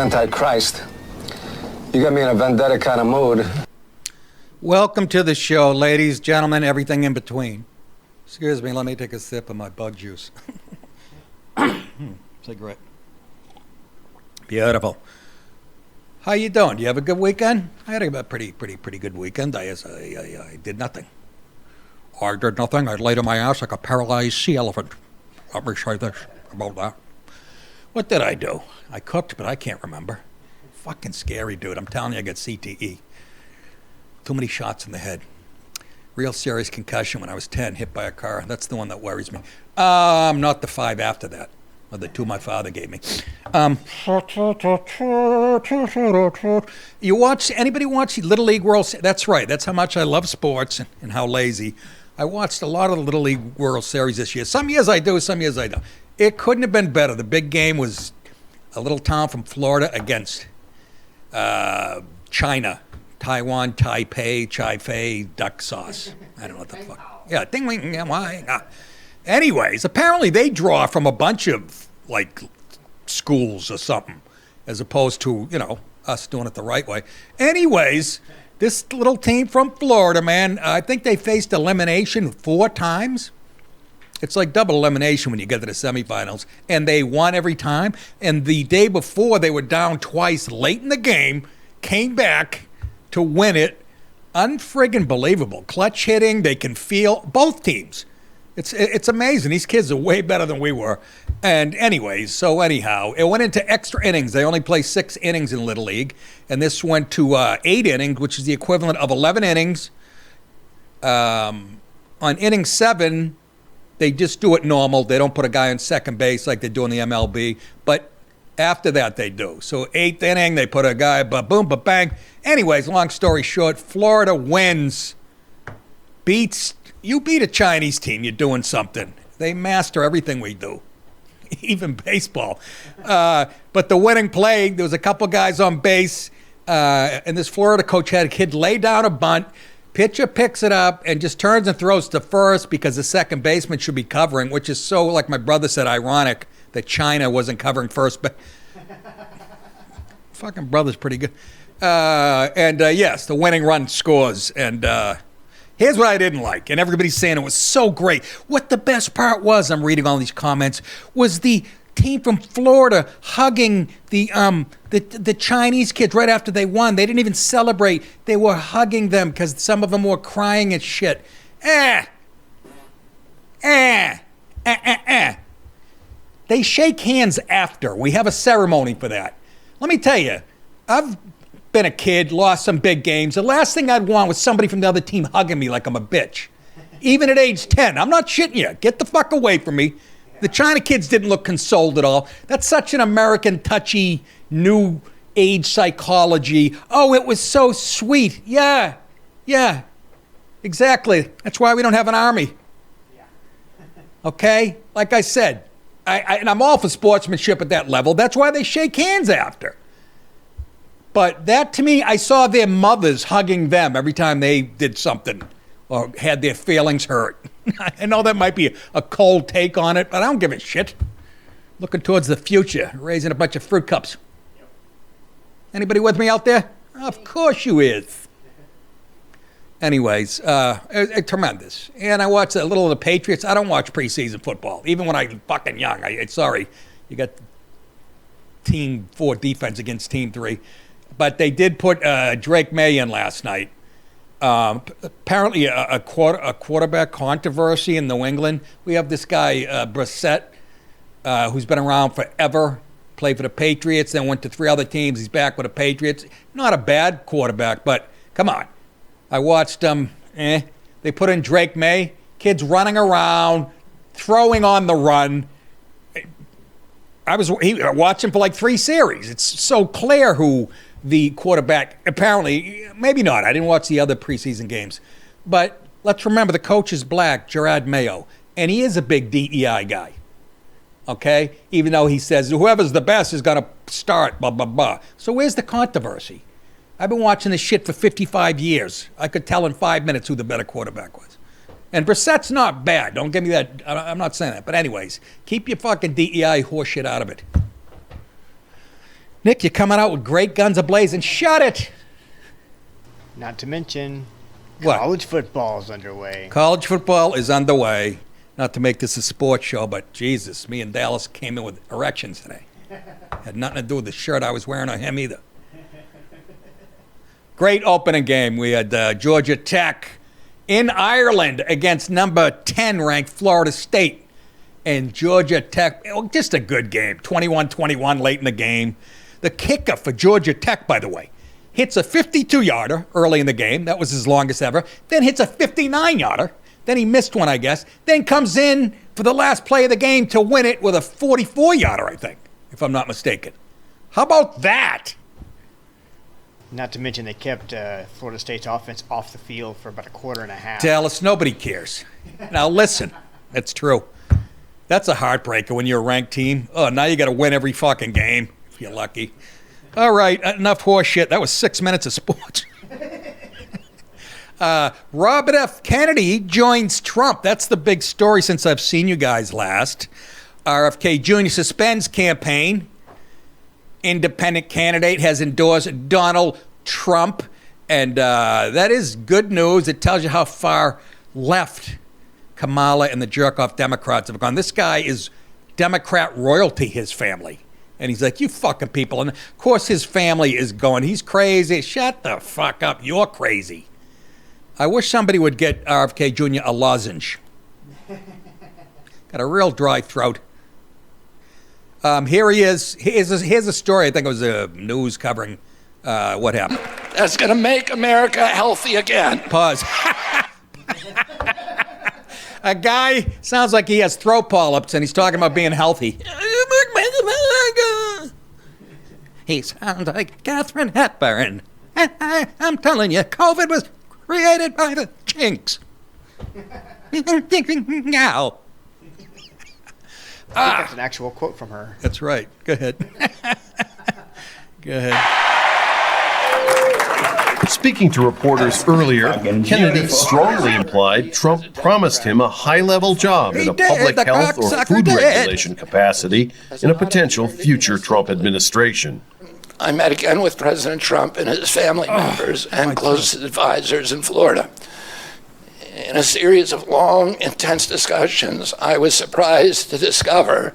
Antichrist. You got me in a vendetta kind of mood. Welcome to the show, ladies, gentlemen, everything in between. Excuse me, let me take a sip of my bug juice. Cigarette. Beautiful. How you doing? Do you have a good weekend? I had a pretty good weekend. I did nothing. I did nothing. I laid on my ass like a paralyzed sea elephant. Let me say this about that. What did I do? I cooked, but I can't remember. Fucking scary, dude. I'm telling you, I got CTE. Too many shots in the head. Real serious concussion when I was 10, hit by a car. That's the one that worries me. Not the 5 after that, or the 2 my father gave me. Anybody watch Little League World Series? That's right. That's how much I love sports and how lazy. I watched a lot of the Little League World Series this year. Some years I do, some years I don't. It couldn't have been better. The big game was a little town from Florida against China. Taiwan, Chai-Fei, duck sauce. I don't know what the fuck. Yeah, ding, wing, why? Anyways, apparently they draw from a bunch of, like, schools or something, as opposed to, us doing it the right way. Anyways, this little team from Florida, man, I think they faced elimination 4 times. It's like double elimination when you get to the semifinals. And they won every time. And the day before, they were down twice late in the game, came back to win it. Unfriggin' believable. Clutch hitting, they can feel both teams. It's amazing. These kids are way better than we were. And anyways, anyhow, it went into extra innings. They only play 6 innings in Little League. And this went to 8 innings, which is the equivalent of 11 innings. On inning 7, they just do it normal. They don't put a guy on second base like they do in the MLB. But after that, they do. So 8th inning, they put a guy, ba-boom, ba-bang. Anyways, long story short, Florida wins. You beat a Chinese team, you're doing something. They master everything we do, even baseball. But the winning play, there was a couple guys on base, and this Florida coach had a kid lay down a bunt. Pitcher picks it up and just turns and throws to first because the second baseman should be covering, which is so, like my brother said, ironic that China wasn't covering first. But fucking brother's pretty good. Yes, the winning run scores. And here's what I didn't like. And everybody's saying it was so great. What the best part was, I'm reading all these comments, was the team from Florida hugging the Chinese kids right after they won. They didn't even celebrate. They were hugging them because some of them were crying and shit. They shake hands after. We have a ceremony for that. Let me tell you, I've been a kid, lost some big games. The last thing I'd want was somebody from the other team hugging me like I'm a bitch. Even at age 10. I'm not shitting you. Get the fuck away from me. The China kids didn't look consoled at all. That's such an American touchy new age psychology. Oh, it was so sweet. Yeah, exactly. That's why we don't have an army. Okay? Like I said, and I'm all for sportsmanship at that level. That's why they shake hands after. But that, to me, I saw their mothers hugging them every time they did something or had their feelings hurt. I know that might be a cold take on it, but I don't give a shit. Looking towards the future, raising a bunch of fruit cups. Anybody with me out there? Of course you is. Anyways, tremendous. And I watched a little of the Patriots. I don't watch preseason football, even when I'm fucking young. Sorry, you got Team 4 defense against Team 3. But they did put Drake May in last night. Apparently a quarterback controversy in New England. We have this guy, Brissett, who's been around forever, played for the Patriots, then went to 3 other teams. He's back with the Patriots. Not a bad quarterback, but come on. I watched they put in Drake May, kids running around, throwing on the run. I was watching for like 3 series. It's so clear who the quarterback, apparently, maybe not. I didn't watch the other preseason games. But let's remember the coach is black, Gerard Mayo, and he is a big DEI guy. Okay? Even though he says whoever's the best is going to start, blah, blah, blah. So where's the controversy? I've been watching this shit for 55 years. I could tell in 5 minutes who the better quarterback was. And Brissett's not bad. Don't give me that. I'm not saying that. But anyways, keep your fucking DEI horseshit out of it. Nick, you're coming out with great guns ablazing. Shut it. Not to mention, What? college football is underway. College football is underway. Not to make this a sports show, but Jesus, me and Dallas came in with erections today. Had nothing to do with the shirt I was wearing or him either. Great opening game. We had Georgia Tech in Ireland against number 10 ranked Florida State. And Georgia Tech, just a good game. 21-21 late in the game. The kicker for Georgia Tech, by the way, hits a 52-yarder early in the game. That was his longest ever. Then hits a 59-yarder. Then he missed one, I guess. Then comes in for the last play of the game to win it with a 44-yarder, I think, if I'm not mistaken. How about that? Not to mention they kept Florida State's offense off the field for about a quarter and a half. Dallas, nobody cares. Now listen, that's true. That's a heartbreaker when you're a ranked team. Oh, now you got to win every fucking game if you're lucky. All right, enough horse shit. That was 6 minutes of sports. Robert F. Kennedy joins Trump. That's the big story since I've seen you guys last. RFK Jr. suspends campaign. Independent candidate has endorsed Donald Trump. And that is good news. It tells you how far left Kamala and the jerk-off Democrats have gone. This guy is Democrat royalty, his family. And he's like, you fucking people. And, of course, his family is going, he's crazy. Shut the fuck up. You're crazy. I wish somebody would get RFK Jr. a lozenge. Got a real dry throat. Here he is. Here's a story. I think it was news covering what happened. That's going to make America healthy again. Pause. A guy sounds like he has throat polyps and he's talking about being healthy. He sounds like Catherine Hepburn. I'm telling you, COVID was created by the chinks. Now. I think that's an actual quote from her. That's right. Go ahead. Go ahead. Speaking to reporters earlier, Kennedy strongly implied Trump promised him a high-level job in a public health or food regulation capacity in a potential future Trump administration. I met again with President Trump and his family members and close advisors in Florida. In a series of long, intense discussions, I was surprised to discover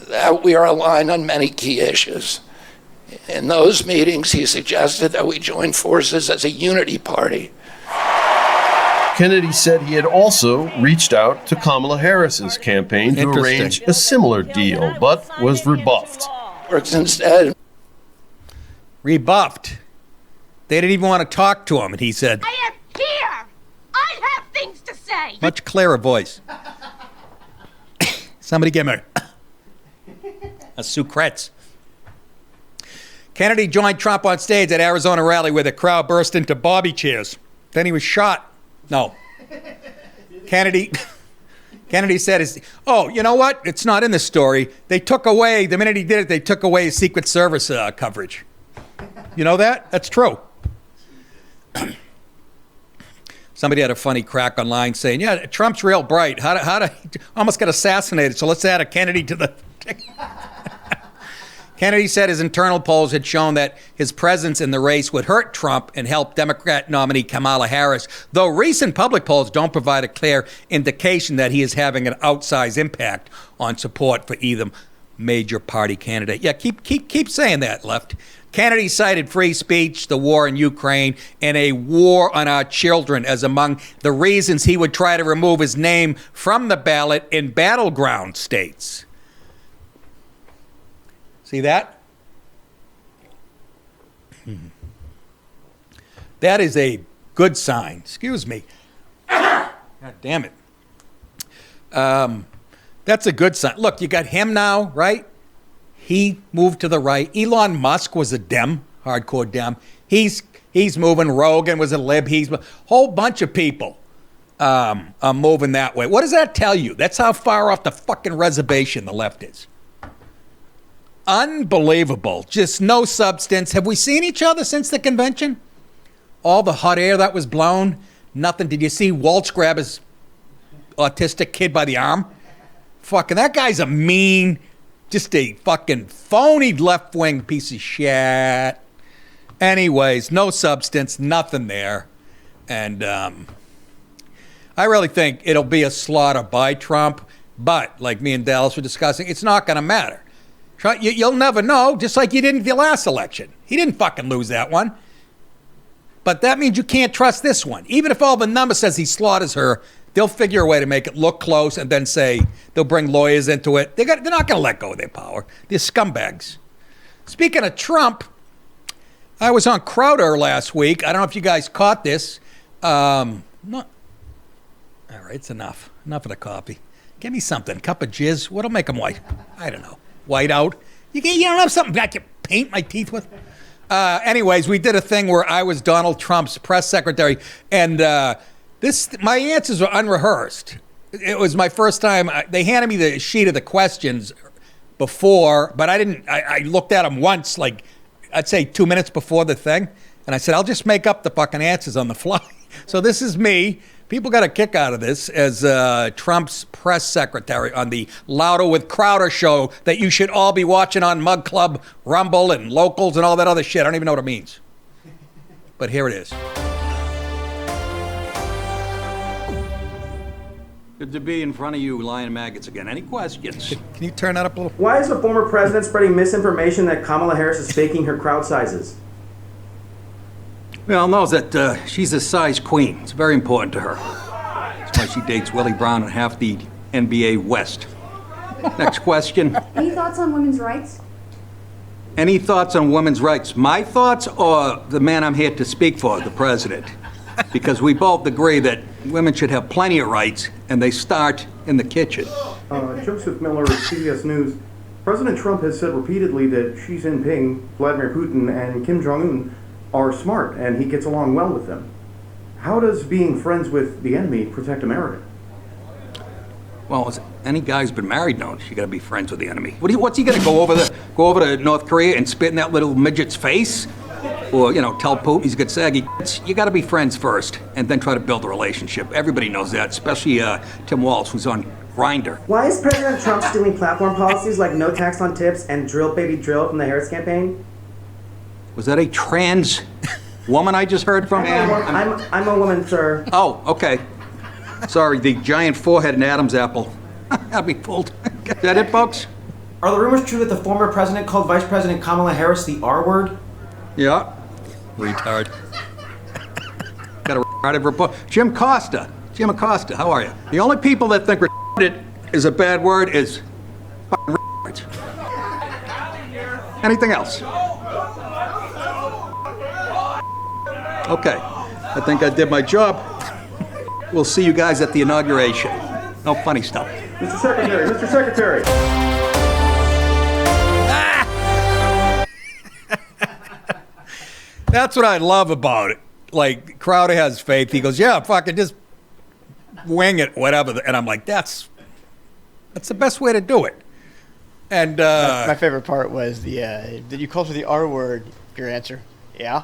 that we are aligned on many key issues. In those meetings, he suggested that we join forces as a unity party. Kennedy said he had also reached out to Kamala Harris's campaign to arrange a similar deal, but was rebuffed. Works instead. Rebuffed. They didn't even want to talk to him, and he said, I am here. I have things to say. Much clearer voice. Somebody give me a Sucrets. Kennedy joined Trump on stage at Arizona rally where the crowd burst into bobby chairs. Then he was shot. No. Kennedy said, oh, you know what? It's not in the story. They took away, the minute he did it, they took away his Secret Service coverage. You know that? That's true. Somebody had a funny crack online saying, yeah, Trump's real bright. How to almost got assassinated, so let's add a Kennedy to the... Kennedy said his internal polls had shown that his presence in the race would hurt Trump and help Democrat nominee Kamala Harris, though recent public polls don't provide a clear indication that he is having an outsized impact on support for either major party candidate. Yeah, keep saying that, left. Kennedy cited free speech, the war in Ukraine, and a war on our children as among the reasons he would try to remove his name from the ballot in battleground states. See that? That is a good sign. Excuse me. God damn it. That's a good sign. Look, you got him now, right? He moved to the right. Elon Musk was a Dem, hardcore Dem. He's moving. Rogan was a lib. A whole bunch of people are moving that way. What does that tell you? That's how far off the fucking reservation the left is. Unbelievable. Just no substance. Have we seen each other since the convention? All the hot air that was blown? Nothing. Did you see Waltz grab his autistic kid by the arm? Fucking that guy's a mean, Just a fucking phony left-wing piece of shit. Anyways, no substance, nothing there. And I really think it'll be a slaughter by Trump. But, like me and Dallas were discussing, it's not going to matter. You'll never know, just like you didn't the last election. He didn't fucking lose that one. But that means you can't trust this one. Even if all the number says he slaughters her, they'll figure a way to make it look close and then say they'll bring lawyers into it. They're not going to let go of their power. They're scumbags. Speaking of Trump, I was on Crowder last week. I don't know if you guys caught this. All right, it's enough. Enough of the coffee. Give me something. Cup of jizz. What'll make them white? I don't know. White out. You don't have something I can paint my teeth with? Anyways, we did a thing where I was Donald Trump's press secretary, and my answers were unrehearsed. It was my first time. They handed me the sheet of the questions before, but I looked at them once, like I'd say 2 minutes before the thing, and I said, I'll just make up the fucking answers on the fly. So this is me. People got a kick out of this as Trump's press secretary on the Louder with Crowder show that you should all be watching on Mug Club, Rumble, and Locals and all that other shit. I don't even know what it means. But here it is. Good to be in front of you, lying maggots again. Any questions? Can you turn that up a little? Why is the former president spreading misinformation that Kamala Harris is faking her crowd sizes? We all know that she's a size queen. It's very important to her. That's why she dates Willie Brown and half the NBA West. Next question. Any thoughts on women's rights? Any thoughts on women's rights? My thoughts or the man I'm here to speak for, the president? Because we both agree that women should have plenty of rights, and they start in the kitchen. Joseph Miller, CBS News. President Trump has said repeatedly that Xi Jinping, Vladimir Putin, and Kim Jong-un are smart, and he gets along well with them. How does being friends with the enemy protect America? Well, any guy who's been married knows you got to be friends with the enemy. What's he going to go over to North Korea and spit in that little midget's face, or tell Putin he's a good saggy? You got to be friends first, and then try to build a relationship. Everybody knows that, especially Tim Walz, who's on Grindr. Why is President Trump stealing platform policies like no tax on tips and drill baby drill from the Harris campaign? Was that a trans woman I just heard from? I'm a woman, sir. Oh, okay. Sorry, the giant forehead and Adam's apple. I'll be fooled. Is that it, folks? Are the rumors true that the former president called Vice President Kamala Harris the R word? Yeah. Retard. Got a retarded report. Jim Acosta, how are you? The only people that think retarded is a bad word is fucking retards. Anything else? Okay, I think I did my job. We'll see you guys at the inauguration. No funny stuff. Mr. Secretary. That's what I love about it. Like, Crowder has faith. He goes, yeah, fucking just wing it, whatever. And I'm like, that's the best way to do it. And my favorite part was did you call for the R word? Your answer, yeah.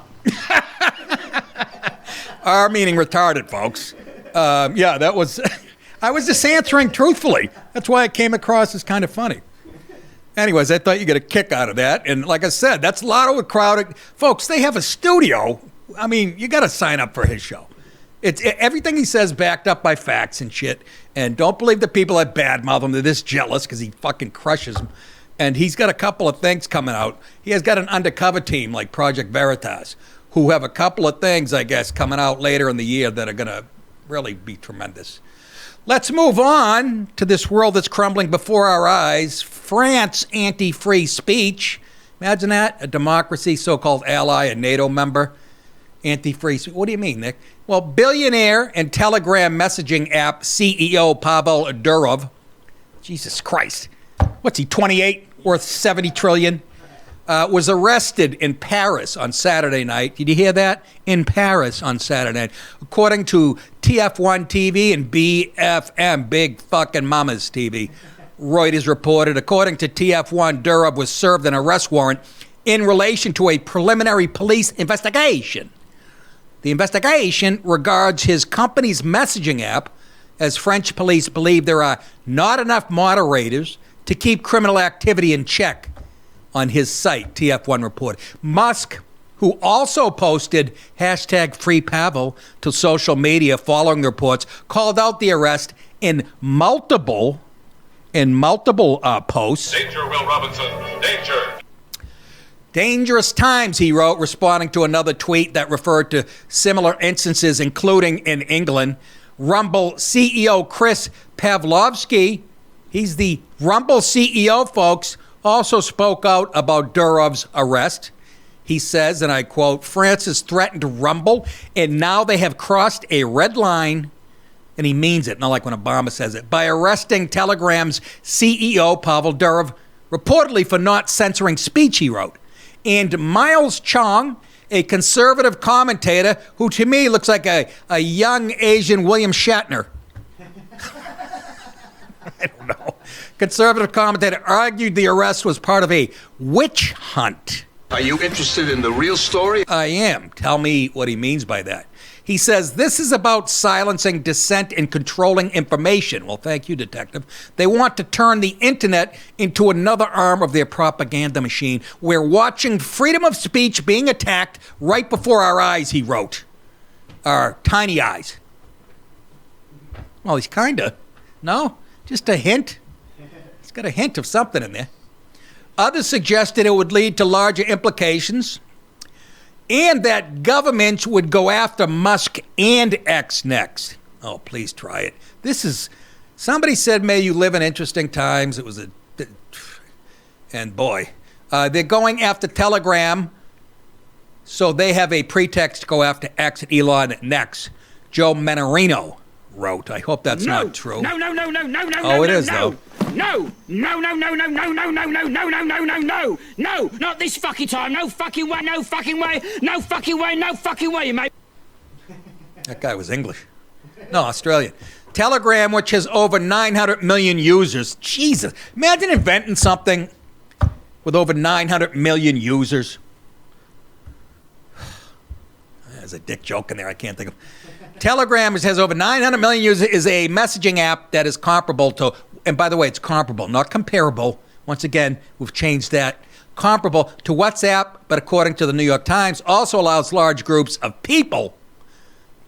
R meaning retarded, folks. Yeah, that was. I was just answering truthfully. That's why it came across as kind of funny. Anyways, I thought you get a kick out of that. And like I said, that's Lotto with Crowder. Folks, they have a studio. I mean, you got to sign up for his show. It's everything he says backed up by facts and shit. And don't believe the people that badmouth him. They're this jealous because he fucking crushes them. And he's got a couple of things coming out. He has got an undercover team like Project Veritas, who have a couple of things, I guess, coming out later in the year that are going to really be tremendous. Let's move on to this world that's crumbling before our eyes. France anti-free speech. Imagine that, a democracy, so-called ally, a NATO member. Anti-free speech. What do you mean, Nick? Well, billionaire and Telegram messaging app CEO Pavel Durov, Jesus Christ, what's he, 28, worth 70 trillion, was arrested in Paris on Saturday night. Did you hear that? In Paris on Saturday night. According to TF1 TV and BFM, Big Fucking Mama's TV, Reuters reported, according to TF1, Durov was served an arrest warrant in relation to a preliminary police investigation. The investigation regards his company's messaging app, as French police believe there are not enough moderators to keep criminal activity in check on his site, TF1 reported. Musk, who also posted hashtag Free Pavel to social media following the reports, called out the arrest in multiple posts. Danger, Will Robinson, danger. Dangerous times, he wrote, responding to another tweet that referred to similar instances, including in England. Rumble CEO Chris Pavlovsky, he's the Rumble CEO, folks, also spoke out about Durov's arrest. He says, and I quote, France has threatened Rumble, and now they have crossed a red line, and he means it, not like when Obama says it, by arresting Telegram's CEO, Pavel Durov, reportedly for not censoring speech, he wrote. And Miles Chong, a conservative commentator who to me looks like a young Asian William Shatner. I don't know. Conservative commentator argued the arrest was part of a witch hunt. Are you interested in the real story? I am. Tell me what he means by that. He says this is about silencing dissent and controlling information. Well, thank you, Detective. They want to turn the internet into another arm of their propaganda machine. We're watching freedom of speech being attacked right before our eyes, he wrote. Our tiny eyes. Well, he's kinda. No? Just a hint? He's got a hint of something in there. Others suggested it would lead to larger implications and that governments would go after Musk and X next. Oh, please try it. This is, somebody said, may you live in interesting times. It was and boy, they're going after Telegram, so they have a pretext to go after X and Elon next. Joe Menarino wrote. I hope that's not true. No. Oh, it is, though. No, not this fucking time. No fucking way, mate. That guy was English. No, Australian. Telegram, which has over 900 million users. Jesus. Imagine inventing something with over 900 million users. There's a dick joke in there I can't think of. Telegram, which has over 900 million users, is a messaging app that is comparable to, and by the way, it's comparable, not comparable. Once again, we've changed that. Comparable to WhatsApp, but according to the New York Times, also allows large groups of people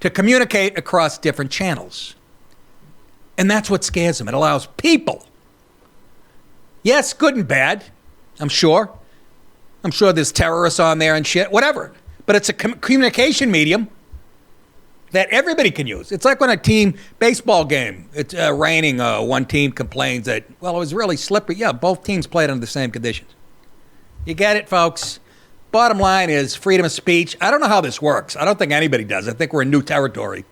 to communicate across different channels. And that's what scares them. It allows people. Yes, good and bad, I'm sure. I'm sure there's terrorists on there and shit, whatever. But it's a communication medium that everybody can use. It's like when a team baseball game, it's raining, one team complains that, well, it was really slippery. Yeah, both teams played under the same conditions. You get it, folks. Bottom line is freedom of speech. I don't know how this works. I don't think anybody does. I think we're in new territory.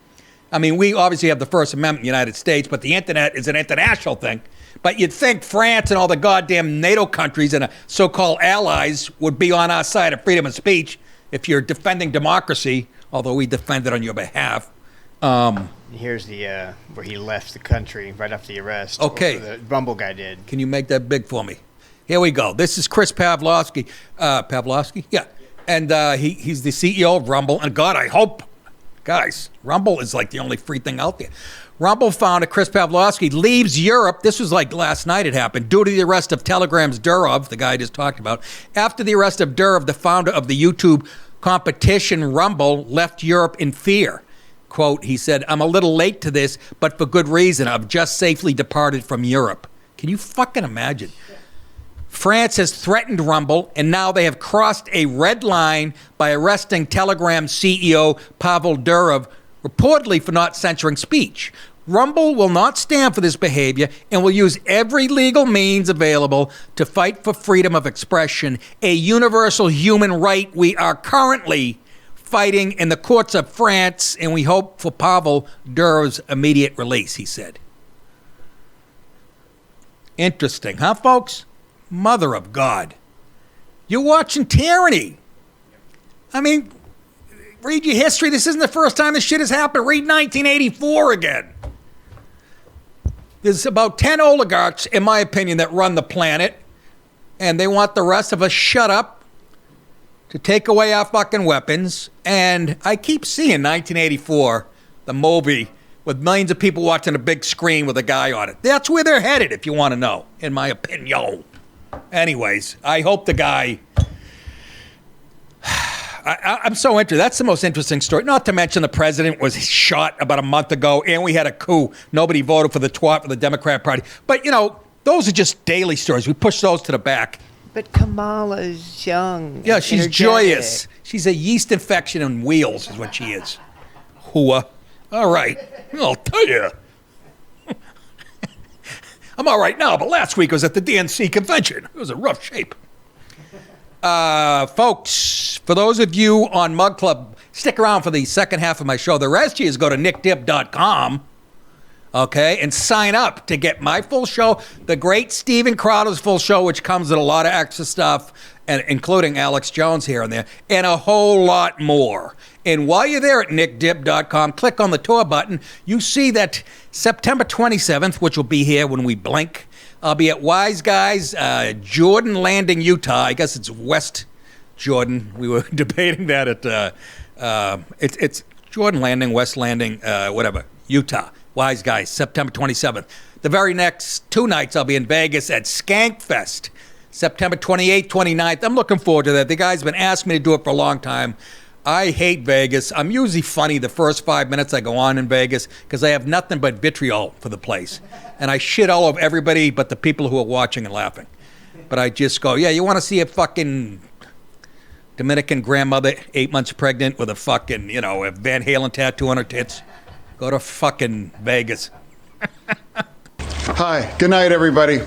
I mean, we obviously have the First Amendment in the United States, but the internet is an international thing. But you'd think France and all the goddamn NATO countries and so-called allies would be on our side of freedom of speech if you're defending democracy, although we defend it on your behalf. Here's the where he left the country right after the arrest. Okay. The Rumble guy did. Can you make that big for me? Here we go. This is Chris Pavlovsky. Pavlovsky? Yeah. And he's the CEO of Rumble. And God, I hope, guys, Rumble is like the only free thing out there. Rumble founder Chris Pavlovsky leaves Europe. This was like last night it happened, due to the arrest of Telegram's Durov, the guy I just talked about. After the arrest of Durov, the founder of the YouTube competition Rumble left Europe in fear. Quote, he said, I'm a little late to this, but for good reason. I've just safely departed from Europe. Can you fucking imagine? France has threatened Rumble, and now they have crossed a red line by arresting Telegram CEO Pavel Durov, reportedly for not censoring speech. Rumble will not stand for this behavior and will use every legal means available to fight for freedom of expression, a universal human right we are currently fighting in the courts of France, and we hope for Pavel Durov's immediate release, he said. Interesting, huh, folks? Mother of God. You're watching tyranny. I mean, read your history. This isn't the first time this shit has happened. Read 1984 again. There's about 10 oligarchs, in my opinion, that run the planet, and they want the rest of us shut up to take away our fucking weapons. And I keep seeing 1984, the movie, with millions of people watching a big screen with a guy on it. That's where they're headed, if you want to know, in my opinion. Anyways, I hope the guy... I'm so interested. That's the most interesting story. Not to mention the president was shot about a month ago, and we had a coup. Nobody voted for the twat for the Democrat Party. But, you know, those are just daily stories. We push those to the back. But Kamala's young. Yeah, she's energetic. joyous. She's a yeast infection on wheels is what she is. Hooah. All right. I'll tell you. I'm all right now, but last week I was at the DNC convention. It was a rough shape. Folks, for those of you on Mug Club, stick around for the second half of my show. The rest of you is go to nickdip.com, okay, and sign up to get my full show, the great Steven Crowder's full show, which comes with a lot of extra stuff, and including Alex Jones here and there, and a whole lot more. And while you're there at nickdip.com, click on the tour button. You see that September 27th, which will be here when we blink, I'll be at Wise Guys, Jordan Landing, Utah. I guess it's West Jordan. We were debating that at, it's Jordan Landing, West Landing, whatever, Utah. Wise Guys, September 27th. The very next 2 nights, I'll be in Vegas at Skankfest, September 28th, 29th. I'm looking forward to that. The guy's been asking me to do it for a long time. I hate Vegas. I'm usually funny the first 5 minutes I go on in Vegas because I have nothing but vitriol for the place. And I shit all over everybody but the people who are watching and laughing. But I just go, yeah, you want to see a fucking Dominican grandmother 8 months pregnant with a fucking, you know, a Van Halen tattoo on her tits? Go to fucking Vegas. Hi, good night, everybody.